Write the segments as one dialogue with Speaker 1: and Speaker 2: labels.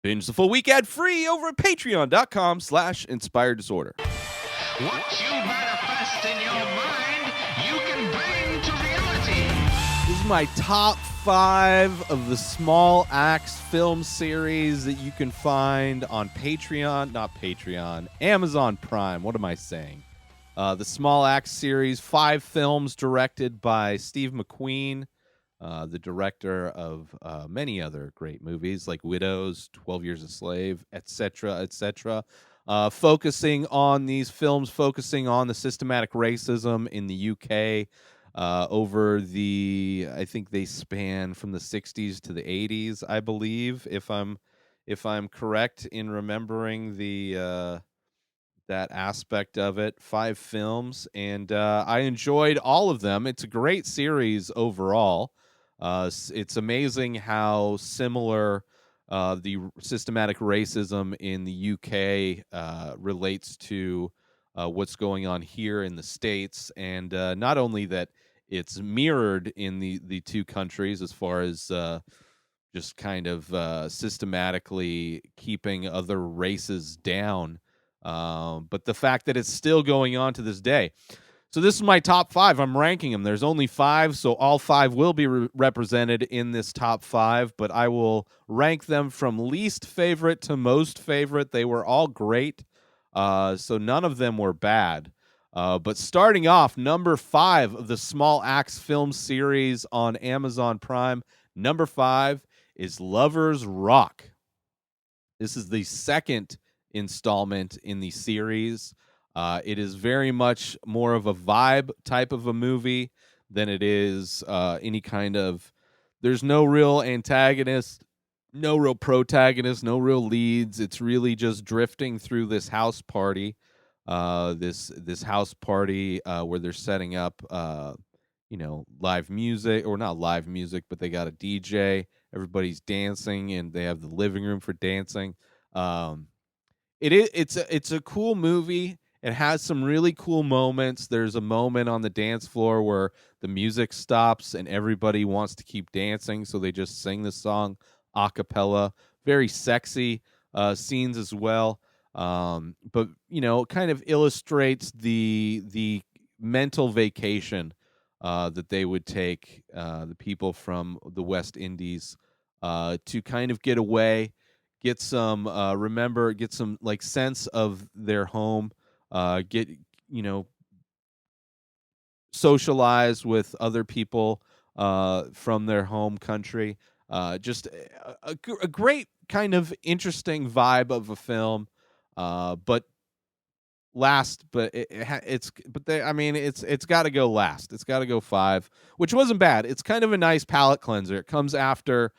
Speaker 1: Binge the full week ad-free over at patreon.com/inspired disorder.
Speaker 2: What you manifest in your mind, you can bring to reality.
Speaker 1: This is my top 5 of the Small Axe film series that you can find on Amazon Prime. What am I saying? The Small Axe series, 5 films directed by Steve McQueen, the director of many other great movies like Widows, 12 Years a Slave, etc., etc. Focusing on these films, focusing on the systematic racism in the UK over I think they span from the 60s to the 80s, I believe, if I'm correct in remembering that aspect of it. 5 films, and I enjoyed all of them. It's a great series overall. It's amazing how similar the systematic racism in the UK relates to what's going on here in the States, and not only that it's mirrored in the two countries as far as just kind of systematically keeping other races down, but the fact that it's still going on to this day. So this is my top 5. I'm ranking them. There's only 5, so all 5 will be represented in this top 5, but I will rank them from least favorite to most favorite. They were all great, so none of them were bad. But starting off, number 5 of the Small Axe film series on Amazon Prime, number 5 is Lovers Rock. This is the second installment in the series. It is very much more of a vibe type of a movie than it is any kind of. There's no real antagonist, no real protagonist, no real leads. It's really just drifting through this house party, this house party where they're setting up, live music, or not live music, but they got a DJ. Everybody's dancing, and they have the living room for dancing. It's a cool movie. It has some really cool moments. There's a moment on the dance floor where the music stops and everybody wants to keep dancing, so they just sing the song a cappella. Very sexy scenes as well. But kind of illustrates the mental vacation that they would take, the people from the West Indies, to kind of get away, get some get some like sense of their home, get socialize with other people from their home country. Just a great kind of interesting vibe of a film, but it's got to go last. It's got to go 5, which wasn't bad. It's kind of a nice palate cleanser. It comes after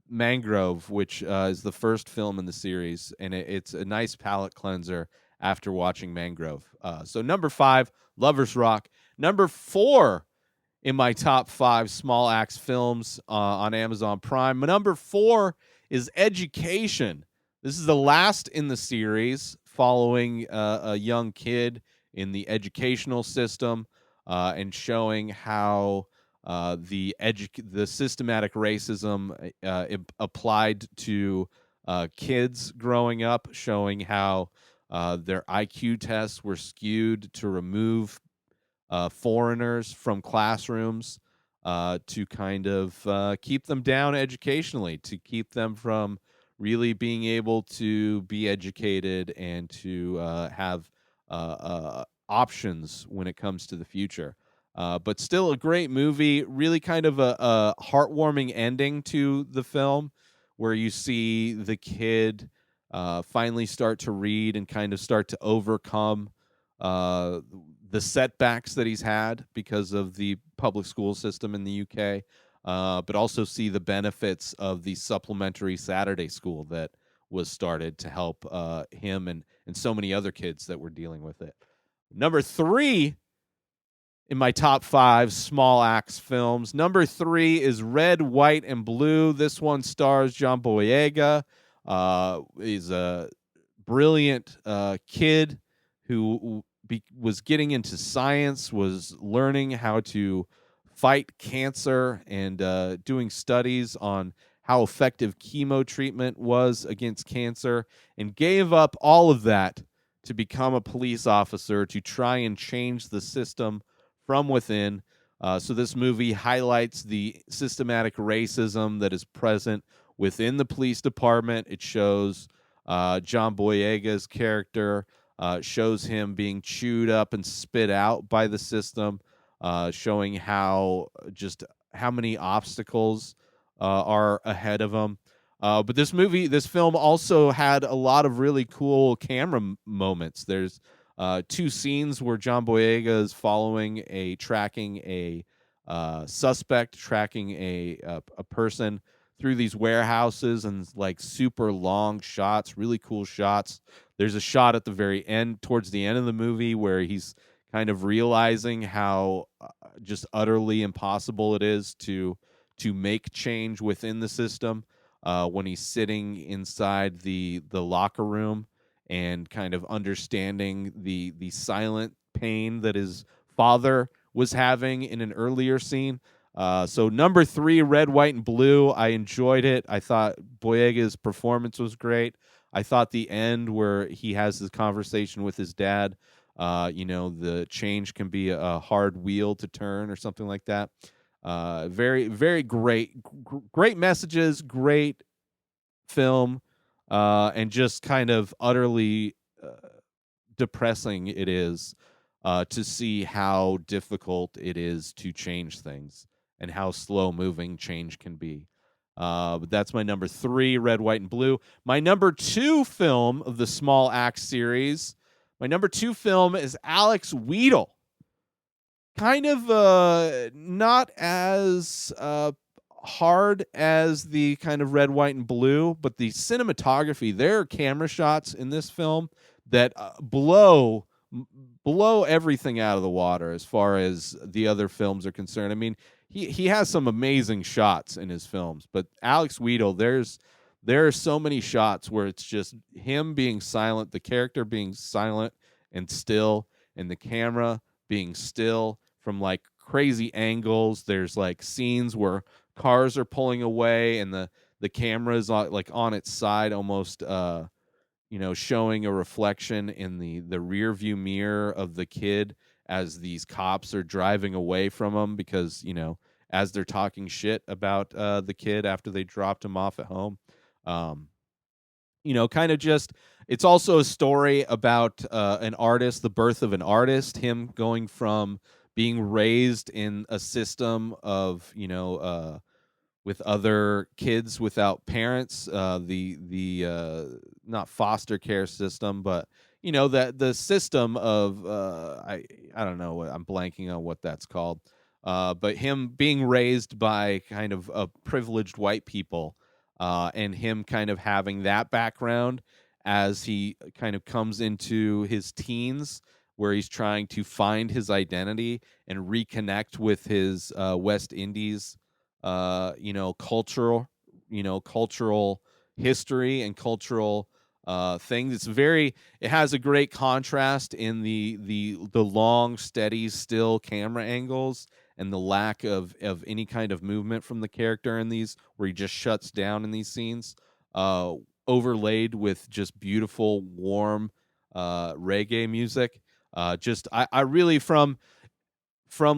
Speaker 1: Mangrove, which is the first film in the series, and it's a nice palate cleanser after watching Mangrove. So number 5, Lovers Rock. Number 4 in my top 5 Small Axe films on Amazon Prime. Number 4 is Education. This is the last in the series, following a young kid in the educational system, and showing how the systematic racism applied to kids growing up, showing how their IQ tests were skewed to remove foreigners from classrooms, to kind of keep them down educationally, to keep them from really being able to be educated and to have options when it comes to the future. But still a great movie, really kind of a heartwarming ending to the film, where you see the kid finally start to read and kind of start to overcome the setbacks that he's had because of the public school system in the UK, but also see the benefits of the supplementary Saturday school that was started to help him and so many other kids that were dealing with it. Number 3 in my top 5 Small Axe films. Number 3 is Red, White, and Blue. This one stars John Boyega. He's a brilliant kid who was getting into science, was learning how to fight cancer, and doing studies on how effective chemo treatment was against cancer, and gave up all of that to become a police officer to try and change the system from within. So this movie highlights the systematic racism that is present within the police department. It shows John Boyega's character, shows him being chewed up and spit out by the system, showing how many obstacles are ahead of him. But this film also had a lot of really cool camera moments. There's two scenes where John Boyega is tracking a suspect, tracking a person through these warehouses, and like super long shots, really cool shots. There's a shot at the very end, towards the end of the movie, where he's kind of realizing how just utterly impossible it is to make change within the system, when he's sitting inside the locker room and kind of understanding the silent pain that his father was having in an earlier scene. So number 3, Red, White, and Blue. I enjoyed it. I thought Boyega's performance was great. I thought the end where he has this conversation with his dad, the change can be a hard wheel to turn or something like that. Very, very great messages, great film, and just kind of utterly depressing it is to see how difficult it is to change things and how slow moving change can be. But that's my number 3, Red, White, and Blue. My number 2 film of the Small Axe series, my number 2 film is Alex Weidel. Kind of not as hard as the kind of Red, White, and Blue, but the cinematography, there are camera shots in this film that blow everything out of the water as far as the other films are concerned. I mean, he has some amazing shots in his films, but Alex Weidel, there are so many shots where it's just him being silent, the character being silent and still, and the camera being still from like crazy angles. There's like scenes where cars are pulling away and the camera is on its side, almost showing a reflection in the rear view mirror of the kid as these cops are driving away from him, because as they're talking shit about the kid after they dropped him off at home. Kind of just, it's also a story about an artist, the birth of an artist, him going from being raised in a system of with other kids without parents, the not foster care system, but that the system of I don't know, I'm blanking on what that's called, but him being raised by kind of privileged white people, and him kind of having that background as he kind of comes into his teens, where he's trying to find his identity and reconnect with his West Indies cultural history and cultural things. It has a great contrast in the long, steady, still camera angles, and the lack of any kind of movement from the character in these, where he just shuts down in these scenes, overlaid with just beautiful, warm reggae music. I really, from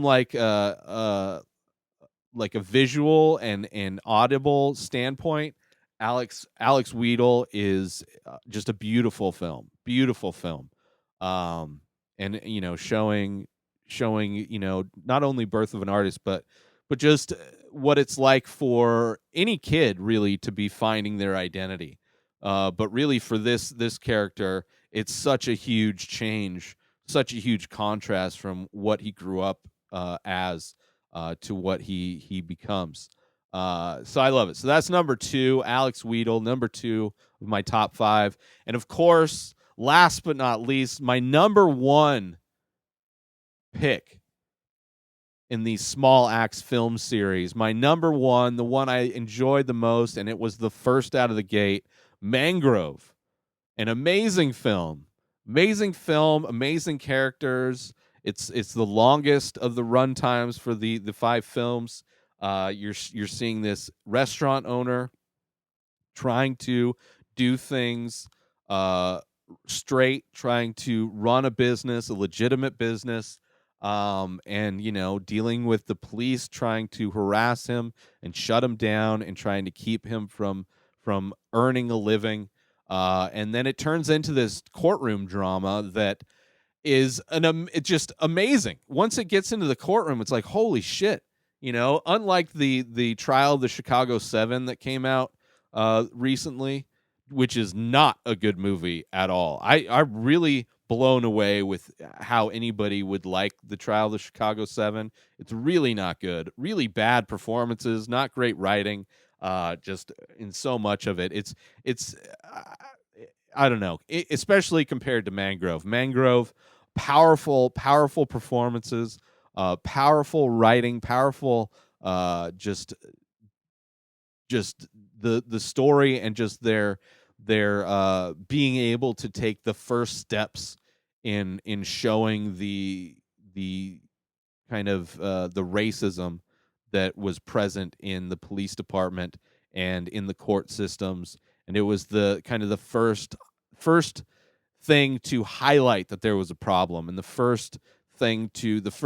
Speaker 1: like a visual and audible standpoint, Alex Weidel is just a beautiful film, and showing not only birth of an artist, but just what it's like for any kid really to be finding their identity. But really for this character, it's such a huge change, such a huge contrast from what he grew up as, to what he becomes. So I love it. So that's number 2, Alex Weidel, number 2 of my top 5. And of course, last but not least, my number 1 pick in the Small Axe film series, my number 1, the one I enjoyed the most, and it was the first out of the gate, Mangrove. An amazing film, amazing characters. It's the longest of the run times for the 5 films. You're seeing this restaurant owner trying to do things straight, trying to run a business, a legitimate business, and dealing with the police trying to harass him and shut him down and trying to keep him from earning a living. And then it turns into this courtroom drama that is it's just amazing. Once it gets into the courtroom, it's like, holy shit. Unlike the trial of the Chicago 7 that came out recently, which is not a good movie at all. I'm really blown away with how anybody would like the trial of the Chicago 7. It's really not good. Really bad performances, not great writing. Just in so much of it, it's I don't know, especially compared to Mangrove. Mangrove, powerful performances, powerful writing, powerful just the story, and just their being able to take the first steps in showing the kind of the racism that was present in the police department and in the court systems. And it was the kind of the first thing to highlight that there was a problem, and the first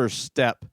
Speaker 1: step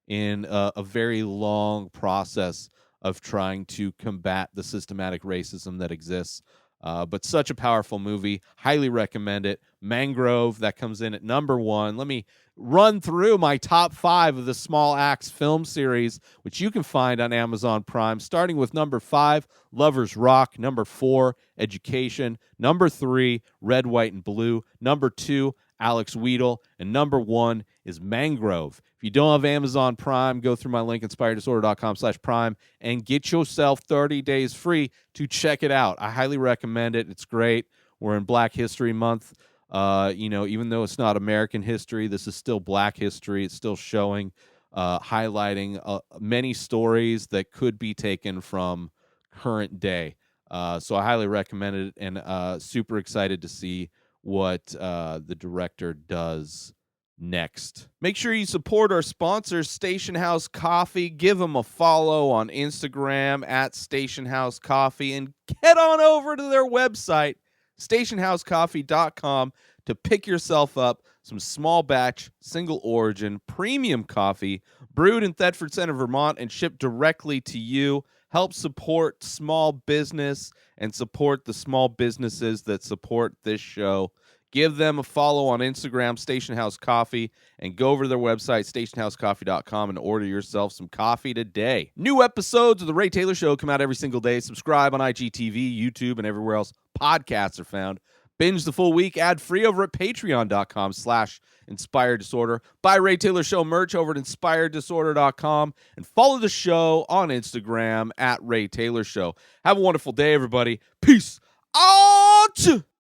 Speaker 1: in a very long process of trying to combat the systematic racism that exists. But such a powerful movie. Highly recommend it. Mangrove, that comes in at number 1. Let me run through my top 5 of the Small Axe film series, which you can find on Amazon Prime, starting with number 5, Lovers Rock. Number 4, Education. Number 3, Red, White, and Blue. Number 2, Alex Weidel. And number 1 is Mangrove. If you don't have Amazon Prime, go through my link, inspireddisorder.com/prime, and get yourself 30 days free to check it out. I highly recommend it. It's great. We're in Black History Month. Even though it's not American history, this is still Black history. It's still showing, highlighting many stories that could be taken from current day. So I highly recommend it, and super excited to see what the director does next. Make sure you support our sponsors, Station House Coffee. Give them a follow on Instagram at Station House Coffee, and head on over to their website, stationhousecoffee.com, to pick yourself up some small batch, single origin, premium coffee brewed in Thetford Center, Vermont, and shipped directly to you. Help support small business and support the small businesses that support this show. Give them a follow on Instagram, Station House Coffee, and go over to their website, stationhousecoffee.com, and order yourself some coffee today. New episodes of The Ray Taylor Show come out every single day. Subscribe on IGTV, YouTube, and everywhere else podcasts are found. Binge the full week ad-free over at patreon.com/Inspired Disorder. Buy Ray Taylor Show merch over at inspireddisorder.com, and follow the show on Instagram at Ray Taylor Show. Have a wonderful day, everybody. Peace out!